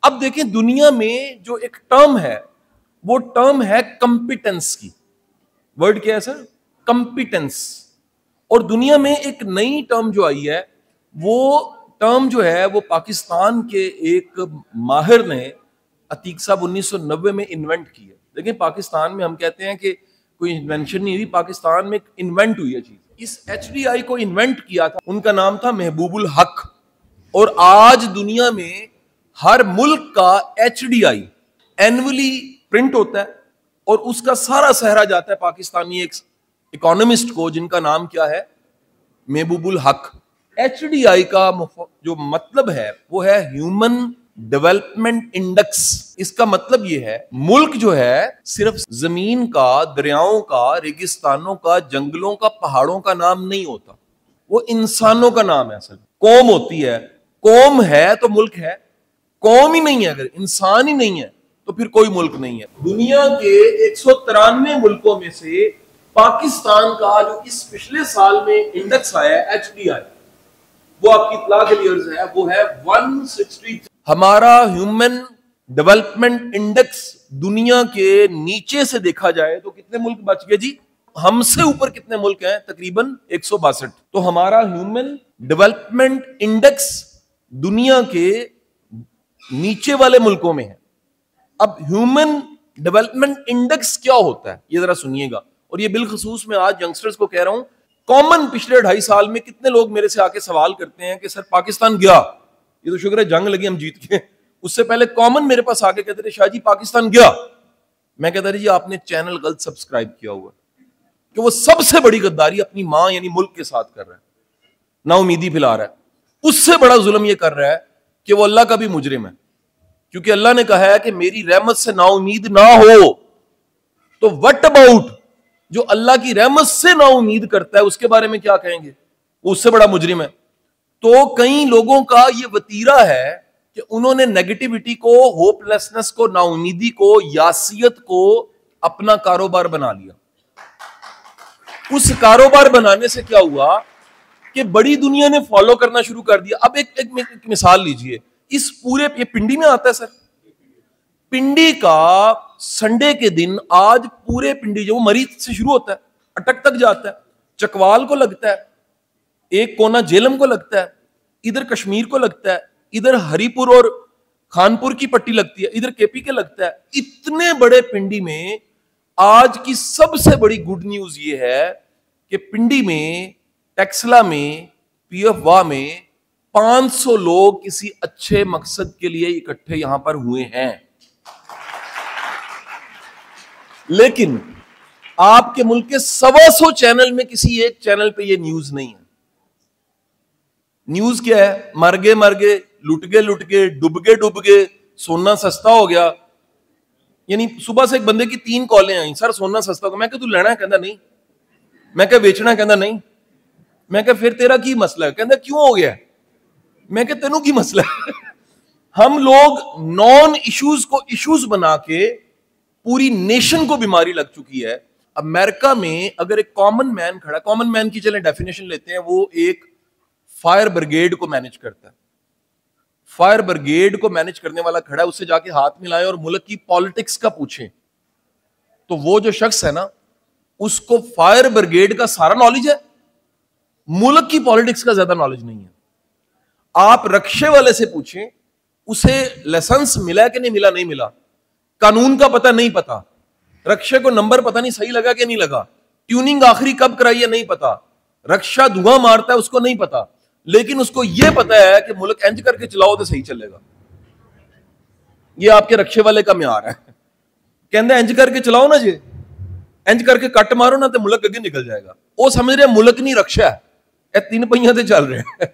اب دیکھیں دنیا میں جو ایک ٹرم ہے وہ ٹرم ہے کمپیٹنس کی. ورڈ کیا ہے سر؟ کمپیٹنس. اور دنیا میں ایک نئی ٹرم جو آئی ہے وہ ٹرم جو ہے وہ پاکستان کے ایک ماہر نے عتیق صاحب 1990 میں انوینٹ کی ہے. لیکن پاکستان میں ہم کہتے ہیں کہ کوئی انوینشن نہیں ہوئی, پاکستان میں انوینٹ ہوئی ہے چیز. اس ایچ ڈی آئی کو انوینٹ کیا تھا, ان کا نام تھا محبوب الحق. اور آج دنیا میں ہر ملک کا H D I annually print ہوتا ہے اور اس کا سارا سہرا جاتا ہے پاکستانی ایک اکانومسٹ کو جن کا نام کیا ہے؟ محبوب الحق. ایچ ڈی آئی کا جو مطلب ہے وہ ہے ہیومن ڈیولپمنٹ انڈیکس. اس کا مطلب یہ ہے ملک جو ہے صرف زمین کا, دریاؤں کا, ریگستانوں کا, جنگلوں کا, پہاڑوں کا نام نہیں ہوتا, وہ انسانوں کا نام ہے. اصل قوم ہوتی ہے, قوم ہے تو ملک ہے, قوم ہی نہیں ہے اگر انسان ہی نہیں ہے تو پھر کوئی ملک نہیں ہے. دنیا کے 193 ملکوں میں سے پاکستان کا جو اس پچھلے سال میں انڈیکس آیا ہے ایچ ڈی آئی, وہ آپ کی اطلاع کے لیے عرض ہے, وہ ہے 163. ہمارا ہیومن ڈیولپمنٹ انڈیکس دنیا کے نیچے سے دیکھا جائے تو کتنے ملک بچ گئے جی؟ ہم سے اوپر کتنے ملک ہیں؟ تقریباً 162. تو ہمارا ہیومن ڈیولپمنٹ انڈیکس دنیا کے نیچے والے ملکوں میں ہے. اب ہیومن ڈیولپمنٹ انڈیکس کیا ہوتا ہے یہ ذرا سنیے گا, اور یہ بالخصوص میں آج ینگسٹرز کو کہہ رہا ہوں. کامن پچھلے 2.5 سال میں کتنے لوگ میرے سے آ کے سوال کرتے ہیں کہ سر پاکستان گیا, یہ تو شکر ہے جنگ لگی ہم جیت گئے, اس سے پہلے کامن میرے پاس آ کے کہتے تھے شاہ جی پاکستان گیا. میں کہتا رہی جی آپ نے چینل غلط سبسکرائب کیا ہوا کہ وہ سب سے بڑی غداری اپنی ماں یعنی ملک کے ساتھ کر رہا ہے, نا امیدی پھیلا رہا ہے. اس سے بڑا ظلم یہ کر رہا ہے کہ وہ اللہ کا بھی مجرم ہے, کیونکہ اللہ نے کہا ہے کہ میری رحمت سے نا امید نہ ہو. تو وٹ اباؤٹ جو اللہ کی رحمت سے نا امید کرتا ہے اس کے بارے میں کیا کہیں گے؟ وہ اس سے بڑا مجرم ہے. تو کئی لوگوں کا یہ وتیرہ ہے کہ انہوں نے نیگیٹیوٹی کو, ہوپ لیسنس کو, نا امیدی کو, یاسیت کو اپنا کاروبار بنا لیا. اس کاروبار بنانے سے کیا ہوا کہ بڑی دنیا نے فالو کرنا شروع کر دیا. اب ایک مثال لیجئے, اس پورے یہ پنڈی میں آتا ہے سر, پنڈی کا سنڈے کے دن آج پورے پنڈی جو مریض سے شروع ہوتا ہے اٹک تک جاتا ہے, چکوال کو لگتا ہے, ایک کونا جیلم کو لگتا ہے, ادھر کشمیر کو لگتا ہے, ادھر ہری پور اور خانپور کی پٹی لگتی ہے, ادھر کے پی کے لگتا ہے. اتنے بڑے پنڈی میں آج کی سب سے بڑی گڈ نیوز یہ ہے کہ پنڈی میں, ٹیکسلا میں, پی ایف واہ میں 500 لوگ کسی اچھے مقصد کے لیے اکٹھے یہاں پر ہوئے ہیں. لیکن آپ کے ملک کے 125 چینل میں کسی ایک چینل پہ یہ نیوز نہیں ہے. نیوز کیا ہے؟ مر گئے, لٹ گئے, ڈب گئے, سونا سستا ہو گیا. یعنی صبح سے ایک بندے کی 3 کالیں آئیں, سر سونا سستا ہو گیا. میں کہ تو لینا ہے؟ کہندا نہیں. میں کہ بیچنا ہے؟ کہندا نہیں. میں کہ پھر تیرا کی مسئلہ ہے؟ کہندا کیوں ہو گیا. میں کہ تینوں کی مسئلہ ہے. ہم لوگ نان ایشوز کو ایشوز بنا کے پوری نیشن کو بیماری لگ چکی ہے. امریکہ میں اگر ایک کامن مین کھڑا, کامن مین کی چلیں ڈیفینیشن لیتے ہیں, وہ ایک فائر بریگیڈ کو مینج کرتا ہے. فائر بریگیڈ کو مینج کرنے والا کھڑا ہے, اس سے جا کے ہاتھ ملائیں اور ملک کی پالیٹکس کا پوچھیں تو وہ جو شخص ہے نا اس کو فائر بریگیڈ کا سارا نالج ہے, ملک کی پالیٹکس کا زیادہ نالج نہیں ہے. آپ رکشے والے سے پوچھیں اسے لائسنس ملا کہ نہیں ملا, نہیں ملا, قانون کا پتہ نہیں پتا, رکشے کو نمبر پتہ نہیں صحیح لگا کہ نہیں لگا, ٹیوننگ آخری کب کرائی ہے نہیں پتا, رکشہ دھواں مارتا ہے اس کو نہیں پتا, لیکن اس کو یہ پتا ہے کہ ملک انج کر کے چلاؤ تو صحیح چلے گا. یہ آپ کے رکشے والے کا معیار ہے. کہندے انج کر کے چلاؤ نا جی, انج کر کے کٹ مارو نا تو ملک اگے نکل جائے گا. وہ سمجھ رہے ملک نہیں رکشہ ہے, یہ 3 پہیاں تے چل رہے ہیں.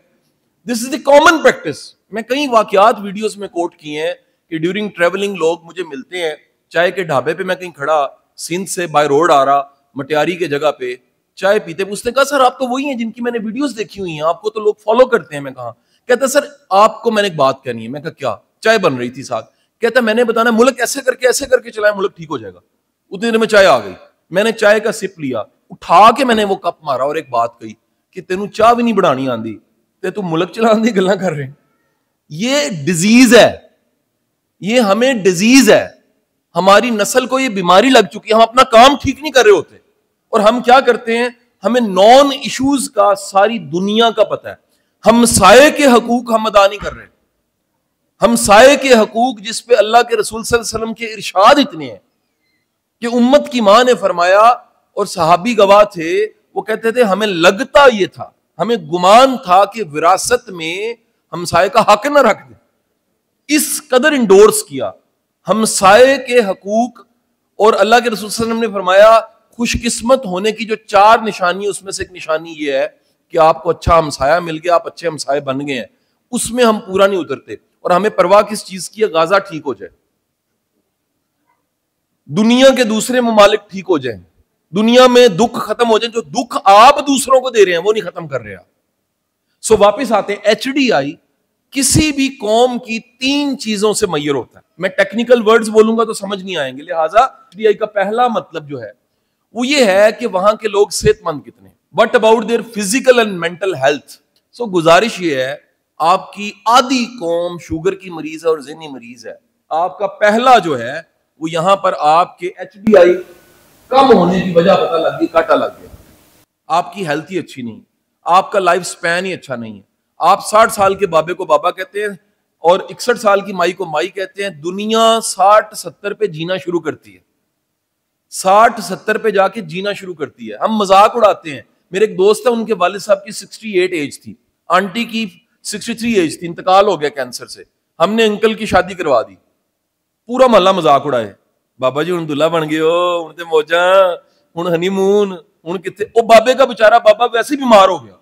دس از دی کامن پریکٹس. میں کئی واقعات ویڈیوز میں کوٹ کیے ہیں کہ ڈیورنگ ٹریولنگ لوگ مجھے ملتے ہیں, چائے کے ڈھابے پہ میں کہیں کھڑا, سندھ سے بائی روڈ آ رہا, مٹیاری کے جگہ پہ چائے پیتے, اس نے کہا سر آپ تو وہی ہیں جن کی میں نے ویڈیوز دیکھی ہوئی ہیں, آپ کو تو لوگ فالو کرتے ہیں. میں کہا, کہتا سر آپ کو میں نے ایک بات کہنی ہے. میں کہا کیا؟ چائے بن رہی تھی ساتھ. کہتا میں نے بتانا ملک ایسے کر کے چلائے ملک ٹھیک ہو جائے گا. اتنے دیر میں چائے آ گئی, میں نے چائے کا سپ لیا, اٹھا کے میں نے وہ کپ مارا اور ایک بات کہی کہ تینوں چاہ بھی نہیں بڑھانی آندی تے تو ملک چلان دی گلاں کر رہے ہیں. یہ ڈیزیز ہے, یہ ہمیں ڈیزیز ہے, ہماری نسل کو یہ بیماری لگ چکی ہے, ہم اپنا کام ٹھیک نہیں کر رہے ہوتے. اور ہم کیا کرتے ہیں, ہمیں نان ایشوز کا ساری دنیا کا پتہ ہے, ہمسائے کے حقوق ہم ادا نہیں کر رہے. ہمسائے کے حقوق جس پہ اللہ کے رسول صلی اللہ علیہ وسلم کے ارشاد اتنے ہیں کہ امت کی ماں نے فرمایا, اور صحابی گواہ تھے, وہ کہتے تھے ہمیں لگتا یہ تھا, ہمیں گمان تھا کہ وراثت میں ہمسائے کا حق نہ رکھ دیں. اس قدر انڈورس کیا ہمسائے کے حقوق. اور اللہ کے رسول صلی اللہ علیہ وسلم نے فرمایا خوش قسمت ہونے کی جو 4 نشانی, اس میں سے ایک نشانی یہ ہے کہ آپ کو اچھا ہمسایہ مل گیا, آپ اچھے ہمسائے بن گئے ہیں. اس میں ہم پورا نہیں اترتے, اور ہمیں پرواہ کس چیز کی ہے, غزہ ٹھیک ہو جائے, دنیا کے دوسرے ممالک ٹھیک ہو جائیں, دنیا میں دکھ ختم ہو جائیں. جو دکھ آپ دوسروں کو دے رہے ہیں وہ نہیں ختم کر رہے آپ. سو واپس آتے ہیں, ایچ ڈی آئی کسی بھی قوم کی 3 چیزوں سے میسر ہوتا ہے. میں ٹیکنیکل ورڈز بولوں گا تو سمجھ نہیں آئیں گے, لہٰذا ایچ ڈی آئی کا پہلا مطلب جو ہے وہ یہ ہے کہ وہاں کے لوگ صحت مند کتنے, what about their physical and mental health. So گزارش یہ ہے, آپ کی آدھی قوم شوگر کی مریض ہے اور ذہنی مریض ہے, آپ کا پہلا جو ہے وہ یہاں پر آپ کے ایچ ڈی آئی کم ہونے کی وجہ پتہ لگ گئی, کاٹا لگ گیا. آپ کی ہیلتھ ہی اچھی نہیں, آپ کا لائف سپین ہی اچھا نہیں ہے. آپ 60 سال کے بابے کو بابا کہتے ہیں اور 61 سال کی مائی کو مائی کہتے ہیں. دنیا 60-70 پہ جینا شروع کرتی ہے, 60-70 پہ جا کے جینا شروع کرتی ہے. ہم مذاق اڑاتے ہیں. میرے ایک دوست ہے, ان کے والد صاحب کی 68 ایج تھی, آنٹی کی 63 ایج تھی, انتقال ہو گیا کینسر سے. ہم نے انکل کی شادی کروا دی, پورا محلہ مذاق اڑائے, بابا جی ہن دلہا بن گئے ہو, ہن تے موجاں, ہن ہنی مون, ہن کتے. او بابے کا بیچارہ بابا ویسے ہی بیمار ہو گیا,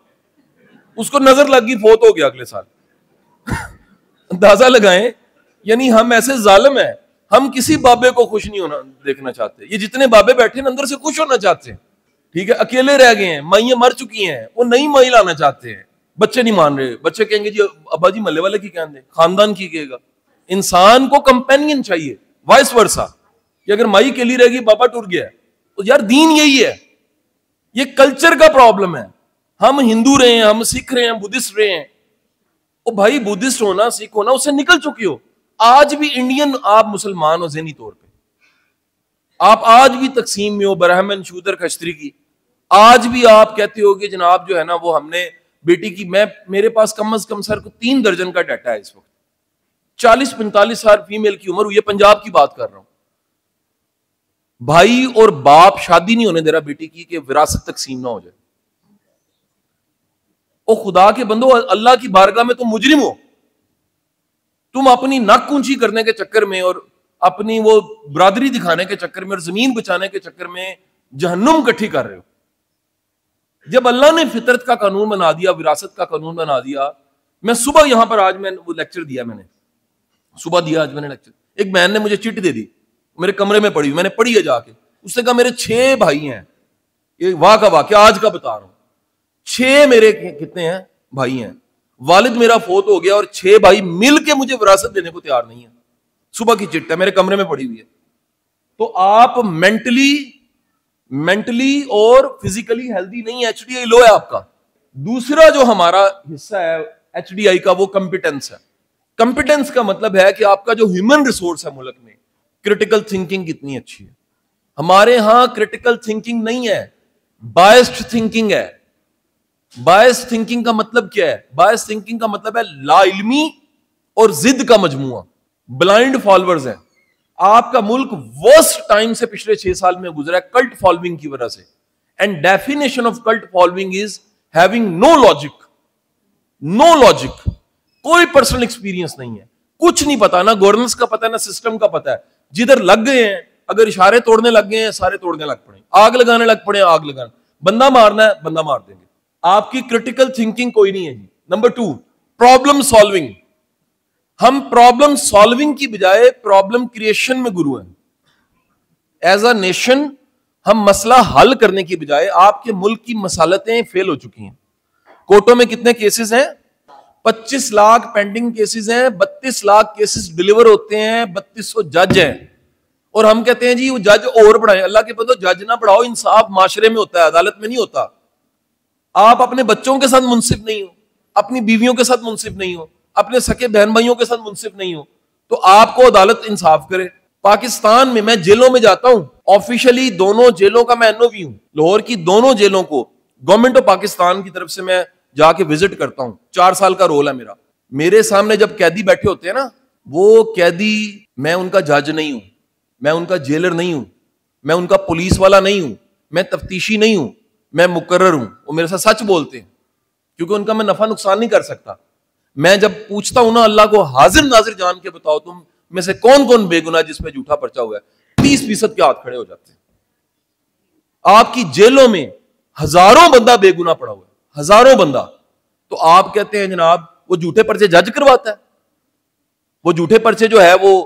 اس کو نظر لگ گئی, فوت ہو گیا اگلے سال. اندازہ لگائیں, یعنی ہم ایسے ظالم ہیں, ہم کسی بابے کو خوش نہیں ہونا دیکھنا چاہتے. یہ جتنے بابے بیٹھے ہیں اندر سے خوش ہونا چاہتے ہیں, ٹھیک ہے, اکیلے رہ گئے ہیں, مائیں مر چکی ہیں, وہ نئی مائی لانا چاہتے ہیں. بچے نہیں مان رہے, بچے کہیں گے جی ابا جی ملے والے کی کہن دیں, خاندان کی کہے گا. انسان کو کمپینین چاہیے, وائس ورسا, کہ اگر مائی اکیلی رہے گی بابا ٹر گیا, تو یار دین یہی ہے. یہ کلچر کا پرابلم ہے. ہم ہندو رہے ہیں, ہم سکھ رہے ہیں, بدھسٹ رہے ہیں. او بھائی بدھسٹ ہونا, سکھ ہونا, اس سے نکل چکی ہو. آج بھی انڈین آپ مسلمان ہو ذہنی طور پہ, آپ آج بھی تقسیم میں ہو برہمن شودر کھچتری کی. آج بھی آپ کہتے ہو کہ جناب جو ہے نا وہ ہم نے بیٹی کی, میرے پاس کم از کم سر کو 3 درجن کا ڈیٹا ہے اس وقت. 40-45 سال فیمیل کی عمر ہوئی ہے, پنجاب کی بات کر رہا ہوں. بھائی اور باپ شادی نہیں ہونے دے رہا بیٹی کی کہ وراثت تقسیم نہ ہو جائے. او خدا کے بندو, اللہ کی بارگاہ میں تم مجرم ہو. تم اپنی ناک اونچی کرنے کے چکر میں اور اپنی وہ برادری دکھانے کے چکر میں اور زمین بچانے کے چکر میں جہنم کٹھی کر رہے ہو. جب اللہ نے فطرت کا قانون بنا دیا, وراثت کا قانون بنا دیا. میں صبح یہاں پر آج میں وہ لیکچر دیا, میں نے صبح دیا آج میں نے لیکچر. ایک بہن نے مجھے چٹ دے دی, میرے کمرے میں پڑی, میں نے پڑھی ہے جا کے. اس نے کہا میرے 6 بھائی ہیں, یہ واہ کا واقعہ آج کا بتا رہا ہوں. 6 میرے کتنے ہیں بھائی ہیں, والد میرا فوت ہو گیا اور 6 بھائی مل کے مجھے وراثت دینے کو تیار نہیں ہے. صبح کی چٹ ہے, میرے کمرے میں پڑی ہوئی ہے. تو آپ مینٹلی اور فزیکلی ہیلدی نہیں, ایچ ڈی آئی لو ہے آپ کا. دوسرا جو ہمارا حصہ ہے ایچ ڈی آئی کا وہ کمپیٹنس ہے. کمپیٹنس کا مطلب ہے کہ آپ کا جو ہیومن ریسورس ہے ملک میں, کریٹیکل تھنکنگ کتنی اچھی ہے. ہمارے ہاں کریٹیکل تھنکنگ نہیں ہے, بائسڈ تھنکنگ ہے. بائس تھنکنگ کا مطلب کیا ہے؟ بائس تھنکنگ کا مطلب ہے لا علمی اور ضد کا مجموعہ, بلائنڈ فالوورز ہیں. آپ کا ملک ورسٹ ٹائم سے پچھلے 6 سال میں گزرا ہے کلٹ فالوئنگ کی وجہ سے. And definition of cult following is having no logic. No logic, کوئی پرسنل ایکسپیرینس نہیں ہے, کچھ نہیں پتا, نہ گورننس کا پتا, نہ سسٹم کا پتا ہے. جدھر لگ گئے ہیں, اگر اشارے توڑنے لگ گئے ہیں سارے توڑنے لگ پڑے, آگ لگانے لگ پڑے آگ لگانے, بندہ مارنا ہے بندہ مار دیں گے. آپ کی کریٹیکل تھنکنگ کوئی نہیں ہے جی. Number 2, problem solving. ہم پرابلم سالونگ کی بجائے پرابلم کریشن میں گرو ہیں. ایز اے نیشن ہم مسئلہ حل کرنے کی بجائے, آپ کے ملک کی مسالتیں فیل ہو چکی ہیں. کورٹوں میں کتنے کیسز ہیں؟ 25 لاکھ پینڈنگ کیسز ہیں, 32 لاکھ کیسز ڈیلیور ہوتے ہیں, 3200 جج ہیں. اور ہم کہتے ہیں جی وہ جج اور بڑھائیں. اللہ کے بندو جج نہ بڑھاؤ, انصاف معاشرے میں ہوتا ہے, عدالت میں نہیں ہوتا. آپ اپنے بچوں کے ساتھ منصف نہیں ہو, اپنی بیویوں کے ساتھ منصف نہیں ہو, اپنے سکے بہن بھائیوں کے ساتھ منصف نہیں ہو, تو آپ کو عدالت انصاف کرے. پاکستان میں جیلوں میں جاتا ہوں, آفیشلی دونوں جیلوں کا میں NOV ہوں, لاہور کی دونوں جیلوں کو گورنمنٹ آف پاکستان کی طرف سے میں جا کے وزٹ کرتا ہوں. 4 سال کا رول ہے میرا. میرے سامنے جب قیدی بیٹھے ہوتے ہیں نا, وہ قیدی, میں ان کا جج نہیں ہوں, میں ان کا جیلر نہیں ہوں, میں ان کا پولیس والا نہیں ہوں, میں تفتیشی نہیں ہوں, میں مقرر ہوں. وہ میرے ساتھ سچ بولتے ہیں کیونکہ ان کا میں نفع نقصان نہیں کر سکتا. میں جب پوچھتا ہوں نا اللہ کو حاضر ناظر جان کے بتاؤ تم میں سے کون کون بے گناہ جس پہ جھوٹا پرچہ ہوا ہے, 30% کے ہاتھ کھڑے ہو جاتے ہیں. آپ کی جیلوں میں ہزاروں بندہ بے گناہ پڑا ہوا ہے, ہزاروں بندہ. تو آپ کہتے ہیں جناب وہ جھوٹے پرچے جج کرواتا ہے, وہ جھوٹے پرچے جو ہے وہ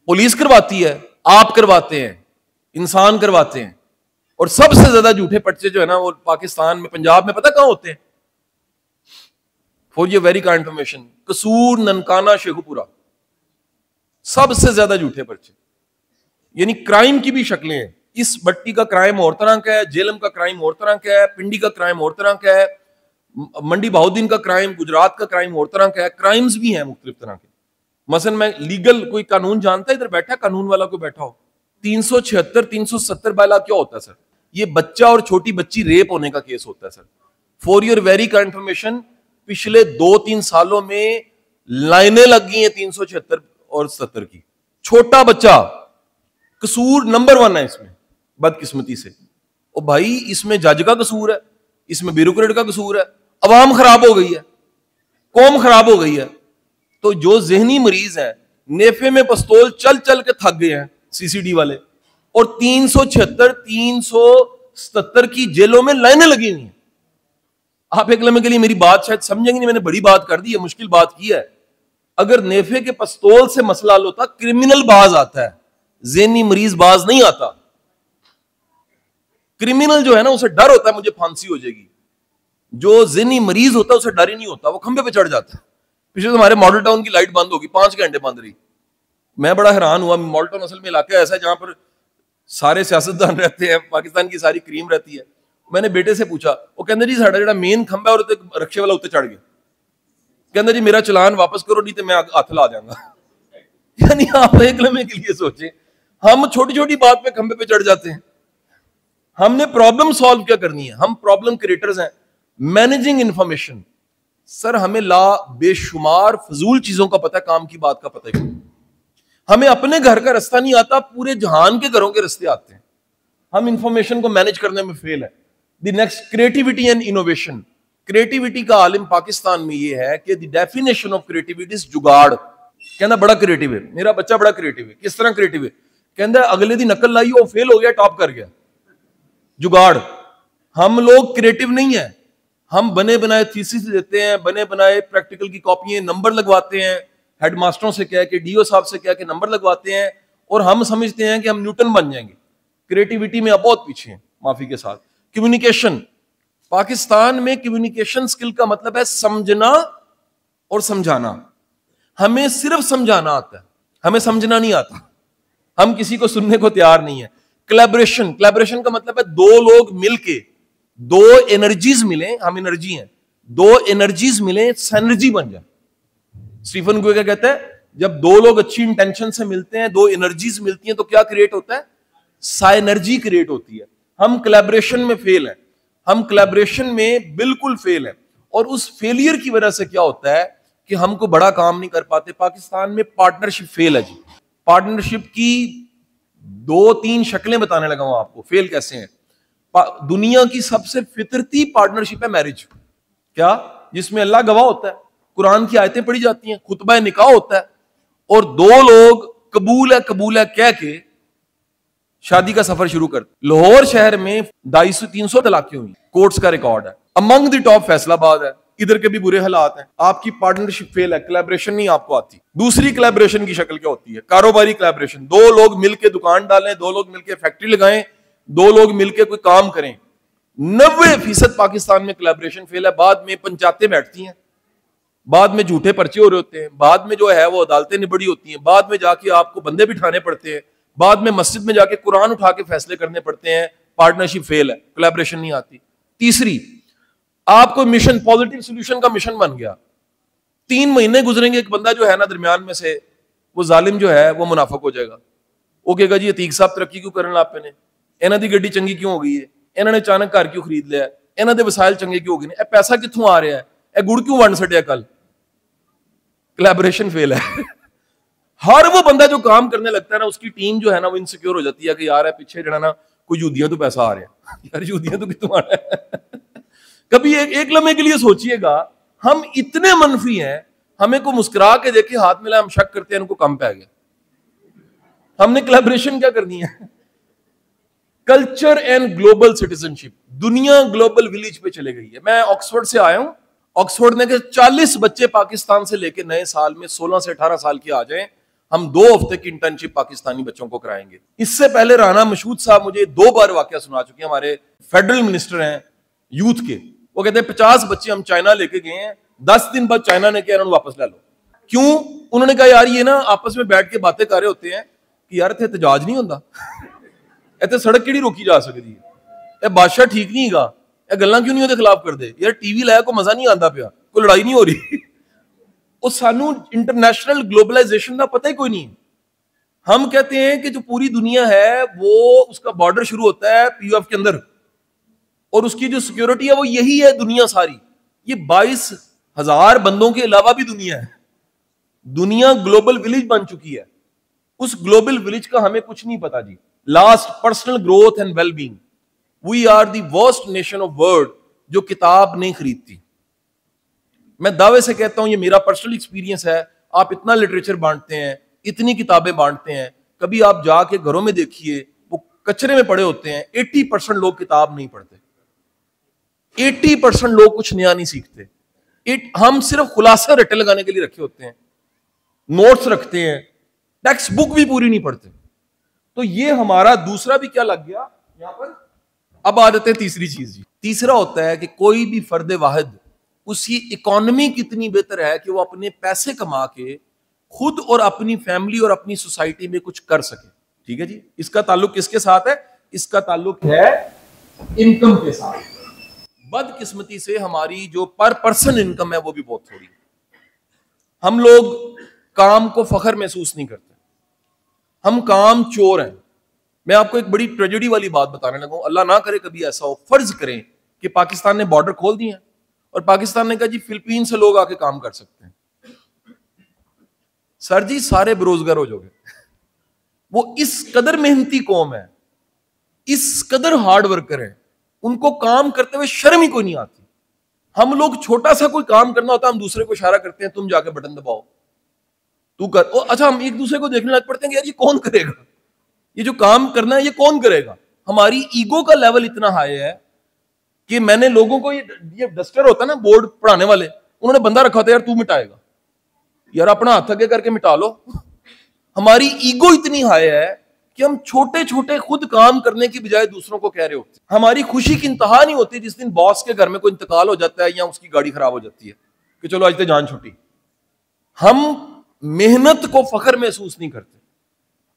پولیس کرواتی ہے, آپ کرواتے ہیں, انسان کرواتے ہیں. اور سب سے زیادہ جھوٹے پرچے جو ہے نا وہ پاکستان میں, پنجاب میں پتہ کہاں ہوتے ہیں؟ For your very kind information, Kasur, Nankana, Shekau پورہ. سب سے زیادہ جھوٹے پرچے, یعنی کرائم کی بھی شکلیں ہیں. اس بٹی کا کرائم اور طرح کا ہے, جیلم کا کرائم اور طرح کا ہے, پنڈی کا کرائم اور طرح کا ہے, منڈی بہاؤدین کا کرائم, گجرات کا کرائم اور طرح کا ہے. کرائمز بھی ہیں مختلف طرح کے. مثلا میں لیگل کوئی قانون جانتا ہے ادھر بیٹھا, قانون والا کوئی بیٹھا ہو, 376 370 بالا کیا ہوتا ہے سر؟ یہ بچہ اور چھوٹی بچی ریپ ہونے کا کیس ہوتا ہے سر. فور یور ویری کا انفارمیشن, پچھلے 2-3 سالوں میں لائنیں لگ گئی ہیں 376 اور 70 کی. چھوٹا بچہ قصور نمبر 1 ہے اس میں, بدقسمتی سے. او بھائی اس میں جج کا قصور ہے, اس میں بیوروکریٹ کا قصور ہے, عوام خراب ہو گئی ہے, قوم خراب ہو گئی ہے. تو جو ذہنی مریض ہیں, نیفے میں پستول چل چل کے تھک گئے ہیں CCD والے, اور 376 370 کی جیلوں میں لائنیں لگی ہوئی ہیں. آپ ایک لمحے کے لیے میری بات شاید سمجھیں گے نہیں, میں نے بڑی بات کر دی ہے, مشکل بات کی ہے. اگر نیفے کے پستول سے مسئلہ حل ہوتا, کرمنل باز آتا ہے, ذہنی مریض باز نہیں آتا. کرمنل جو ہے نا اسے ڈر ہوتا ہے مجھے پھانسی ہو جائے گی, جو ذہنی مریض ہوتا ہے اسے ڈر ہی نہیں ہوتا, وہ کھمبے پہ چڑھ جاتا ہے. پچھلے ہمارے ماڈل ٹاؤن کی لائٹ بند ہوگی, 5 گھنٹے بند رہی. میں بڑا حیران ہوا. ماڈل ٹاؤن اصل میں علاقہ ایسا ہے جہاں پر سارے سیاستدان رہتے ہیں, پاکستان کی ساری کریم رہتی ہے. میں نے بیٹے سے پوچھا, وہ کہندا جی ساڈا جڑا مین کھمبا ہے اور رکشے والا اتنے چڑھ گیا. کہندا جی میرا چلان واپس کرو نہیں تو میں ہاتھ لا دوں گا. یعنی آپ ایک لمحے کے لیے سوچیں, ہم چھوٹی چھوٹی بات پہ کھمبے پہ چڑھ جاتے ہیں. ہم نے پرابلم سالو کیا کرنی ہے, ہم پرابلم کریٹرز ہیں. مینیجنگ انفارمیشن, سر ہمیں بے شمار فضول چیزوں کا پتہ ہے, کام کی بات کا پتہ ہے. ہمیں اپنے گھر کا رستہ نہیں آتا, پورے جہان کے گھروں کے رستے آتے ہیں. ہم انفارمیشن کو مینیج کرنے میں فیل ہے. The next, creativity and innovation. Creativity کا عالم پاکستان میں یہ ہے کہ the definition of creativity is jugaad. کہنا بڑا کریٹیو ہے, میرا بچہ بڑا کریٹیو ہے. کس طرح کریٹیو ہے؟ کہنا اگلے دی نقل لائی, وہ فیل ہو گیا, ٹاپ کر گیا. جگاڑ. ہم لوگ کریٹیو نہیں ہیں, ہم بنے بنائے تھیسس دیتے ہیں, بنے بنائے پریکٹیکل کی کاپیاں, نمبر لگواتے ہیں, ہیڈ ماسٹروں سے کہہ کے, DO صاحب سے کہہ کے نمبر لگواتے ہیں, اور ہم سمجھتے ہیں کہ ہم نیوٹن بن جائیں گے. کریٹیوٹی میں اب بہت پیچھے ہیں معافی کے ساتھ. کمیونیکیشن. پاکستان میں کمیونیکیشن سکل کا مطلب ہے سمجھنا اور سمجھانا. ہمیں صرف سمجھانا آتا ہے, ہمیں سمجھنا نہیں آتا. ہم کسی کو سننے کو تیار نہیں ہے. کلیبریشن. کلیبریشن کا مطلب ہے 2 لوگ مل کے, 2 انرجیز ملیں, ہم انرجی ہیں, 2 انرجیز ملیں, سینرجی بن جائے. اسٹیفن کوئی کیا کہتا ہے, جب 2 لوگ اچھی انٹینشن سے ملتے ہیں, 2 انرجیز ملتی ہیں تو کیا کریٹ ہوتا ہے؟ سائنرجی کریٹ ہوتی ہے. ہم کلیبریشن میں فیل ہیں, ہم کلیبریشن میں بالکل فیل ہیں. اور اس فیلئر کی وجہ سے کیا ہوتا ہے کہ ہم کو بڑا کام نہیں کر پاتے. پاکستان میں پارٹنرشپ فیل ہے جی. پارٹنرشپ کی 2-3 شکلیں بتانے لگا ہوں آپ کو, فیل کیسے ہیں. دنیا کی سب سے فطرتی پارٹنرشپ ہے میرج. کیا؟ جس میں اللہ گواہ ہوتا ہے, قرآن کی آیتیں پڑھی جاتی ہیں, خطبہ نکاح ہوتا ہے, اور 2 لوگ قبول ہے کہہ کے شادی کا سفر شروع کرتے. لاہور شہر میں 250-300 طلاقیں ہوئی, کورٹس کا ریکارڈ ہے. امنگ دی ٹاپ فیصلہ آباد ہے. ادھر کے بھی برے حالات ہیں. آپ کی پارٹنرشپ فیل ہے, کلیبریشن نہیں آپ کو آتی. دوسری کلیبریشن کی شکل کیا ہوتی ہے؟ کاروباری کلیبریشن. 2 لوگ مل کے دکان ڈالیں, 2 لوگ مل کے فیکٹری لگائیں, 2 لوگ مل کے کوئی کام کریں. 90% پاکستان میں کلیبریشن فیل ہے. بعد میں پنچایتیں بیٹھتی ہیں, بعد میں جھوٹے پرچے ہو رہے ہوتے ہیں, بعد میں جو ہے وہ عدالتیں نبڑی ہوتی ہیں, بعد میں جا کے آپ کو بندے بٹھانے پڑتے ہیں, بعد میں مسجد میں جا کے قرآن اٹھا کے فیصلے کرنے پڑتے ہیں. پارٹنرشپ فیل ہے, کلیبریشن نہیں آتی. تیسری, آپ کو مشن, پازیٹیو سولوشن کا مشن بن گیا, 3 مہینے گزریں گے, ایک بندہ جو ہے نا درمیان میں سے, وہ ظالم جو ہے وہ منافق ہو جائے گا. وہ کہے گا جی عتیق صاحب ترقی کیوں کرن لگ پے نے, انہاں دی گڈی چنگی کیوں ہو گئی ہے, انہاں نے اچانک گھر کیوں خرید لیا, انہاں دے وسائل چنگے کیوں ہو گئے نے, اے پیسہ کتھوں آ رہا ہے, اے گڑ کیوں ونڈ سٹیا کل. کولیبریشن فیل ہے. ہر وہ بندہ جو کام کرنے لگتا ہے نا, اس کی ٹیم جو ہے نا وہ انسیکیور ہو جاتی ہے کہ یار پیچھے جڑا نا کوئی یہودیاں تو پیسہ آ رہا ہے, یار یہودیاں تو کتوں آ رہا ہے. کبھی ایک لمحے کے لیے سوچئے گا, ہم اتنے منفی ہیں, ہمیں کو مسکرا کے دیکھے ہاتھ ملا ہم شک کرتے ہیں ان کو کم پہ گیا. ہم نے کولیبریشن کیا کرنی ہے. کلچر اینڈ گلوبل سٹیزنشپ, دنیا گلوبل ولیج پہ چلے گئی ہے. میں آکسفورڈ سے آیا ہوں, آکسفورڈ نے کہ 40 بچے پاکستان سے لے کے نئے سال میں 16 سے 18 سال کے آ جائیں, ہم 2 ہفتے کی انٹرنشپ پاکستانی بچوں کو کرائیں گے. اس سے پہلے رانا مشہود صاحب مجھے 2 بار واقعہ سنا چکے ہیں, ہمارے فیڈرل منسٹر ہیں یوتھ کے. وہ کہتے ہیں 50 بچے ہم چائنا لے کے گئے ہیں, 10 دن بعد چائنا نے کہا انہوں نے واپس لے لو. کیوں؟ انہوں نے کہا یار یہ نا آپس میں بیٹھ کے باتیں کر رہے ہوتے ہیں کہ یار اتنے احتجاج نہیں ہوتا, اتنے سڑک کیڑی روکی جا سکتی ہے, اے بادشاہ ٹھیک نہیں گا, اے گلاں کیوں نہیں ہوتے خلاف کر دے, یار ٹی وی لایا کو مزہ نہیں آتا پیا, کوئی لڑائی نہیں ہو رہی. اور سانو انٹرنیشنل گلوبلائزیشن کا پتہ ہی کوئی نہیں. ہم کہتے ہیں کہ جو پوری دنیا ہے وہ اس کا بارڈر شروع ہوتا ہے پی او ایف کے اندر, اور اس کی جو سیکیورٹی ہے وہ یہی ہے دنیا ساری. یہ 22,000 بندوں کے علاوہ بھی دنیا ہے. دنیا گلوبل ولیج بن چکی ہے. اس گلوبل ولیج کا ہمیں کچھ نہیں پتا جی. Last personal growth and well being, we are the worst nation of world جو کتاب نہیں خریدتی. میں دعوے سے کہتا ہوں, یہ میرا پرسنل ایکسپیرینس ہے. آپ اتنا لٹریچر بانٹتے ہیں, اتنی کتابیں بانٹتے ہیں, کبھی آپ جا کے گھروں میں دیکھیے وہ کچرے میں پڑے ہوتے ہیں. 80% لوگ کتاب نہیں پڑھتے, 80% لوگ کچھ نیا نہیں سیکھتے. ہم صرف خلاصہ رٹے لگانے کے لیے رکھے ہوتے ہیں, نوٹس رکھتے ہیں, ٹیکسٹ بک بھی پوری نہیں پڑھتے. تو یہ ہمارا دوسرا بھی کیا لگ گیا یہاں پر. اب آ جاتے ہیں تیسری چیز جی. تیسرا ہوتا ہے کہ کوئی بھی فرد واحد, اس کی اکانومی کتنی بہتر ہے کہ وہ اپنے پیسے کما کے خود اور اپنی فیملی اور اپنی سوسائٹی میں کچھ کر سکے. ٹھیک ہے جی. اس کا تعلق کس کے ساتھ ہے؟ اس کا تعلق ہے انکم کے ساتھ. بدقسمتی سے ہماری جو پر پرسن انکم ہے وہ بھی بہت تھوڑی. ہم لوگ کام کو فخر محسوس نہیں کرتے, ہم کام چور ہیں. میں آپ کو ایک بڑی ٹریجڈی والی بات بتانے لگا ہوں. اللہ نہ کرے کبھی ایسا ہو, فرض کریں کہ پاکستان نے بارڈر کھول دیے ہیں اور پاکستان نے کہا جی فلپین سے لوگ آ کے کام کر سکتے ہیں. سر جی سارے بے روزگار ہو جاؤ گے. وہ اس قدر محنتی قوم ہے, اس قدر ہارڈ ورکر ہے, ان کو کام کرتے ہوئے شرم ہی کوئی نہیں آتی. ہم لوگ چھوٹا سا کوئی کام کرنا ہوتا ہے, ہم دوسرے کو اشارہ کرتے ہیں تم جا کے بٹن دباؤ, تو کر. اچھا ہم ایک دوسرے کو دیکھنے لگ پڑتے ہیں کہ یار یہ کون کرے گا, یہ جو کام کرنا ہے یہ کون کرے گا. ہماری ایگو کا لیول اتنا ہائی ہے کہ میں نے لوگوں کو, یہ ڈسٹر ہوتا ہے نا بورڈ پڑھانے والے, انہوں نے بندہ رکھا ہوتا ہے یار تو مٹائے گا, یار اپنا ہاتھ آگے کر کے مٹا لو. ہماری ایگو اتنی ہائی ہے کہ ہم چھوٹے چھوٹے خود کام کرنے کی بجائے دوسروں کو کہہ رہے ہوتے ہیں. ہماری خوشی کی انتہا نہیں ہوتی جس دن باس کے گھر میں کوئی انتقال ہو جاتا ہے یا اس کی گاڑی خراب ہو جاتی ہے کہ چلو آج تے جان چھٹی. ہم محنت کو فخر محسوس نہیں کرتے.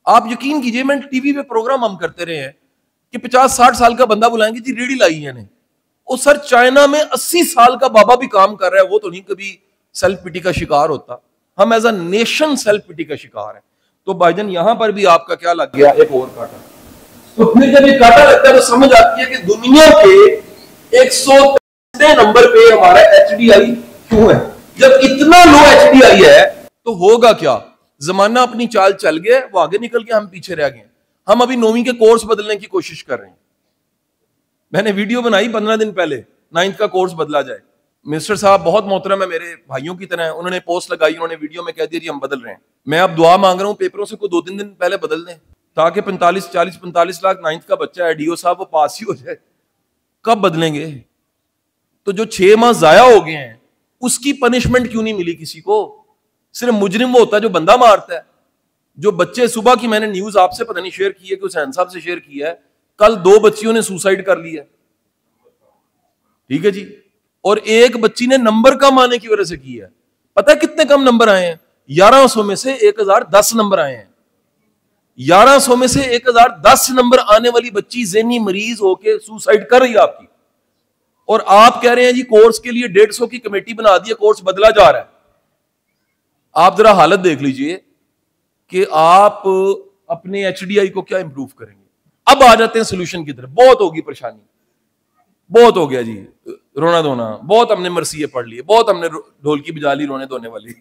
آپ یقین کیجئے, میں ٹی وی پہ پروگرام ہم کرتے رہے ہیں کہ 50-60 سال کا بندہ بلائیں گے جی ریڑھی لائی ہے نے, وہ سر چائنا میں 80 سال کا بابا بھی کام کر رہا ہے, وہ تو نہیں کبھی سیلف پٹی کا شکار ہوتا. ہم ایز اے نیشن سیلف پٹی کا شکار ہیں. تو بھائی جان یہاں پر بھی آپ کا کیا لگ گیا, ایک اور کاٹا. تو پھر جب یہ کاٹا لگتا ہے تو سمجھ آتی ہے کہ دنیا کے 103 نمبر پہ ہمارا ایچ ڈی آئی کیوں ہے. جب اتنا لو ایچ ڈی آئی ہے تو ہوگا کیا. زمانہ اپنی چال چل گیا, وہ آگے نکل کے ہم پیچھے رہ گئے. ہم ابھی 9ویں کے کورس بدلنے کی کوشش کر رہے ہیں. میں نے ویڈیو بنائی 15 دن پہلے, 9th کا کورس بدلا جائے. منسٹر صاحب بہت محترم ہے, میرے بھائیوں کی طرح ہیں, انہوں نے پوسٹ لگائی, انہوں نے ویڈیو میں کہہ دیا جی ہم بدل رہے ہیں. میں اب دعا مانگ رہا ہوں پیپروں سے کوئی 2-3 دن پہلے بدل دیں تاکہ 45 لاکھ 9th کا بچہ ہے, ڈی او صاحب وہ پاس ہی ہو جائے. کب بدلیں گے؟ تو جو 6 ماہ ضائع ہو گئے ہیں اس کی پنشمنٹ کیوں نہیں ملی کسی کو؟ صرف مجرم وہ ہوتا ہے جو بندہ مارتا ہے. جو بچے, صبح کی میں نے نیوز آپ سے پتہ نہیں شیئر کی ہے کہ حسین صاحب سے شیئر کی ہے, کل 2 بچیوں نے سوسائڈ کر لی ہے. ٹھیک ہے جی. اور ایک بچی نے نمبر کم آنے کی وجہ سے کی ہے. پتہ ہے کتنے کم نمبر آئے ہیں؟ 1100 میں سے 1010 نمبر آئے ہیں. 1100 میں سے 1010 نمبر آنے والی بچی ذہنی مریض ہو کے سوسائڈ کر رہی ہے آپ کی, اور آپ کہہ رہے ہیں جی کورس کے لیے 150 کی کمیٹی بنا دی ہے, کورس بدلا جا رہا ہے. آپ ذرا حالت دیکھ لیجئے کہ آپ اپنے ایچ ڈی آئی کو کیا امپروو کریں گے. اب آ جاتے ہیں سولوشن کی طرف. بہت ہوگی پریشانی, بہت ہو گیا جی رونا دھونا, بہت ہم نے مرثیے پڑھ لیے, بہت ہم نے ڈھول کی بجا لی رونے دھونے والی.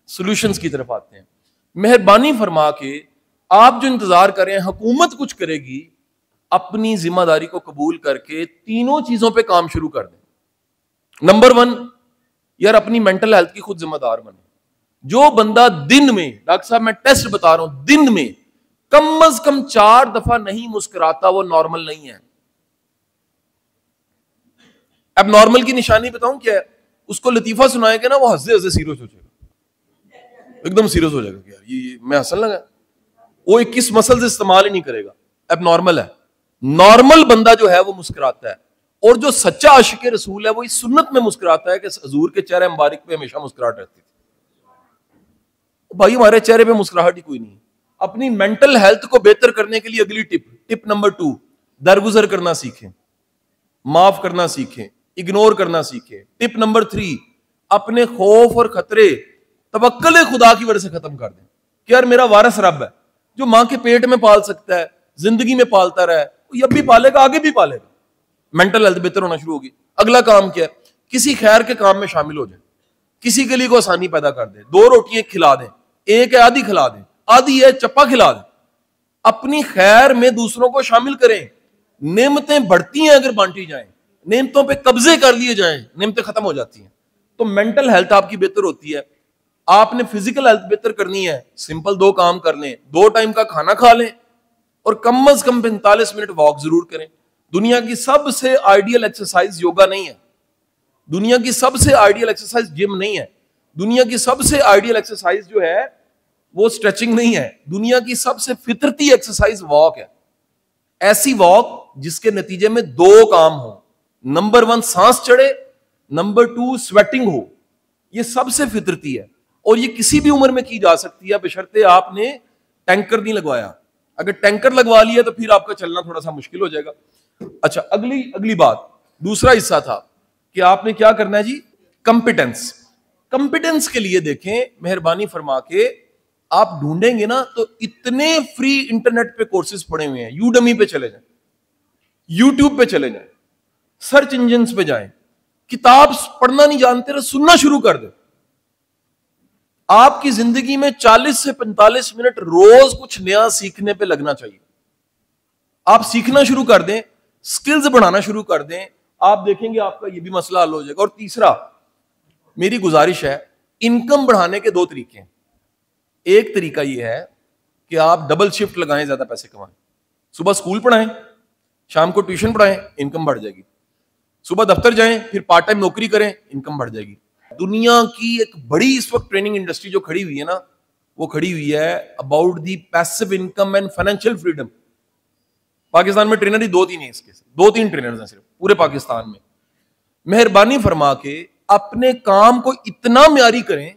سولوشنز کی طرف آتے ہیں. مہربانی فرما کے آپ جو انتظار کریں حکومت کچھ کرے گی, اپنی ذمہ داری کو قبول کر کے تینوں چیزوں پہ کام شروع کر دیں. نمبر 1, یار اپنی مینٹل ہیلتھ کی خود ذمہ دار بنے. جو بندہ دن میں, ڈاکٹر صاحب میں ٹیسٹ بتا رہا ہوں, دن میں کم از کم 4 دفعہ نہیں مسکراتا, وہ نارمل نہیں ہے. اب نارمل کی نشانی بتاؤں کیا ہے؟ اس کو لطیفہ سنائے گا نا, وہ ہنسے ہنسے سیریس ہو جائے گا, ایک دم سیریس ہو جائے گا کہ یار یہ میں ہنسنے لگا. وہ 21 مسلز استعمال ہی نہیں کرے گا. اب نارمل ہے. نارمل بندہ جو ہے وہ مسکراتا ہے, اور جو سچا عاشق رسول ہے وہ اس سنت میں مسکراتا ہے کہ حضور کے چہرے مبارک پہ ہمیشہ مسکراہٹ رہتی تھی. بھائی ہمارے چہرے پہ مسکراہٹ ہی کوئی نہیں. اپنی مینٹل ہیلتھ کو بہتر کرنے کے لیے اگلی ٹپ نمبر 2, درگزر کرنا سیکھیں, معاف کرنا سیکھیں, اگنور کرنا سیکھیں. ٹپ نمبر 3, اپنے خوف اور خطرے توکل خدا کی وجہ سے ختم کر دیں کہ یار میرا وارث رب ہے جو ماں کے پیٹ میں پال سکتا ہے, زندگی میں پالتا رہا ہے, یہ اب بھی پالے گا, آگے بھی پالے گا. مینٹل ہیلتھ بہتر ہونا شروع ہوگی. اگلا کام کیا ہے؟ کسی خیر کے کام میں شامل ہو جائیں. کسی کے لیے کو آسانی پیدا کر دیں. 2 روٹیاں کھلا دیں, ایک ہے آدھی کھلا دیں, آدھی ہے چپا کھلا دیں. اپنی خیر میں دوسروں کو شامل کریں. نعمتیں بڑھتی ہیں اگر بانٹی جائیں, نعمتوں پہ قبضے کر لیے جائیں نعمتیں ختم ہو جاتی ہیں. تو مینٹل ہیلتھ آپ کی بہتر ہوتی ہے. آپ نے فزیکل ہیلتھ بہتر کرنی ہے, سمپل 2 کام کر لیں. 2 ٹائم کا کھانا کھا لیں اور کم از کم 45 منٹ واک ضرور کریں. دنیا کی سب سے آئیڈیل ایکسرسائز یوگا نہیں ہے. دنیا کی سب سے آئیڈیل ایکسرسائز جم نہیں ہے. دنیا کی سب سے آئیڈیل ایکسرسائز جو ہے وہ اسٹریچنگ نہیں ہے. دنیا کی سب سے فطرتی ایکسرسائز واک ہے. ایسی واک جس کے نتیجے میں 2 کام ہوں. نمبر 1 سانس چڑھے, نمبر 2 سویٹنگ ہو. یہ سب سے فطرتی ہے اور یہ کسی بھی عمر میں کی جا سکتی ہے بشرطے آپ نے ٹینکر نہیں لگوایا. اگر ٹینکر لگوا لیا تو پھر آپ کا چلنا تھوڑا سا مشکل ہو جائے گا. اچھا اگلی بات, دوسرا حصہ تھا کہ آپ نے کیا کرنا ہے جی, کمپیٹنس. کمپیٹنس کے لیے دیکھیں مہربانی فرما کے آپ ڈھونڈیں گے نا تو اتنے فری انٹرنیٹ پہ کورسز پڑے ہوئے ہیں. یوڈمی پہ چلے جائیں, یوٹیوب پہ چلے جائیں, سرچ انجنز پہ جائیں. کتاب پڑھنا نہیں جانتے رہے, سننا شروع کر دیں. آپ کی زندگی میں 40 سے 45 منٹ روز کچھ نیا سیکھنے پہ لگنا چاہیے. آپ سیکھنا شروع کر دیں, سکلز بڑھانا شروع کر دیں, آپ دیکھیں گے آپ کا یہ بھی مسئلہ حل ہو جائے گا. اور تیسرا میری گزارش ہے, انکم بڑھانے کے 2 طریقے ہیں. ایک طریقہ یہ ہے کہ آپ ڈبل شفٹ لگائیں, زیادہ پیسے کمائیں. صبح سکول پڑھائیں, شام کو ٹیوشن پڑھائیں, انکم بڑھ جائے گی. صبح دفتر جائیں, پھر پارٹ ٹائم نوکری کریں, انکم بڑھ جائے گی. دنیا کی ایک بڑی اس وقت ٹریننگ انڈسٹری جو کھڑی ہوئی ہے نا, وہ کھڑی ہوئی ہے about the passive income and financial freedom. Pakistan میں ٹرینر ہی 2-3 ہیں, اس کے 2-3 ٹرینرز ہیں صرف پورے پاکستان میں. مہربانی فرما کے اپنے کام کو اتنا معیاری کریں,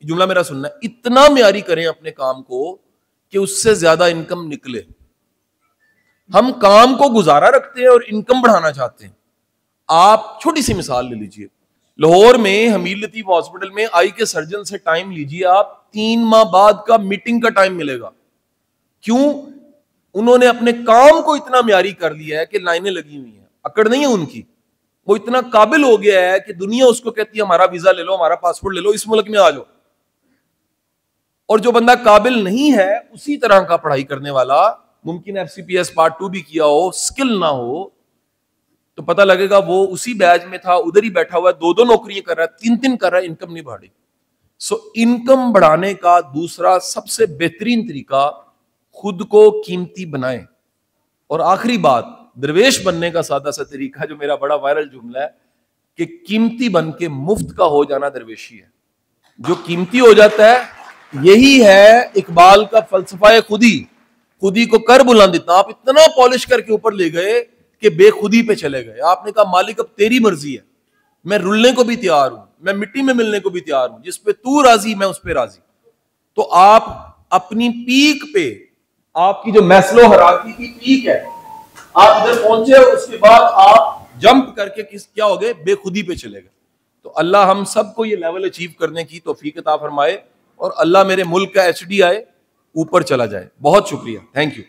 جملہ میرا سننا ہے, اتنا معیاری کریں اپنے کام کو کہ اس سے زیادہ انکم نکلے. ہم کام کو گزارا رکھتے ہیں اور انکم بڑھانا چاہتے ہیں. آپ چھوٹی سی مثال لے لیجئے, لاہور میں حمید لطیف ہاسپٹل میں آئی کے سرجن سے ٹائم لیجئے آپ, 3 ماہ بعد کا میٹنگ کا ٹائم ملے گا. کیوں؟ انہوں نے اپنے کام کو اتنا معیاری کر لیا ہے کہ لائنیں لگی ہوئی ہیں, اکڑ نہیں ہے ان کی. وہ اتنا قابل ہو گیا ہے کہ دنیا اس کو کہتی ہے ہمارا ویزا لے لو, ہمارا پاسپورٹ لے لو, اس ملک میں آ جاؤ. اور جو بندہ قابل نہیں ہے اسی طرح کا پڑھائی کرنے والا, ممکن ہے FCPS پارٹ 2 بھی کیا ہو, سکل نہ ہو, تو پتہ لگے گا وہ اسی بیچ میں تھا, ادھر ہی بیٹھا ہوا ہے, 2 نوکریاں کر رہا ہے, 3 کر رہا ہے, انکم نہیں بڑھے. سو انکم بڑھانے کا دوسرا سب سے بہترین طریقہ, خود کو قیمتی بنائیں. اور آخری بات, درویش بننے کا سادہ سا طریقہ جو میرا بڑا وائرل جملہ ہے کہ قیمتی بن کے مفت کا ہو جانا درویشی ہے. جو قیمتی ہو جاتا ہے یہی ہے اقبال کا فلسفہ خودی کو کر بلند. آپ اتنا پالش کر کے اوپر لے گئے کہ بے خودی پہ چلے گئے. آپ نے کہا مالک اب تیری مرضی ہے, میں رلنے کو بھی تیار ہوں, میں مٹی میں ملنے کو بھی تیار ہوں, جس پہ تو راضی میں اس پہ راضی. تو آپ اپنی پیک پہ, آپ کی جو میسلو ہرارکی کی پیک ہے, آپ ادھر پہنچے, اس کے بعد آپ جمپ کر کے کیا ہو گئے, بے خودی پہ چلے گئے. تو اللہ ہم سب کو یہ لیول اچیو کرنے کی توفیق عطا فرمائے. اور اللہ میرے ملک کا HDI اوپر چلا جائے. بہت شکریہ, تھینک یو.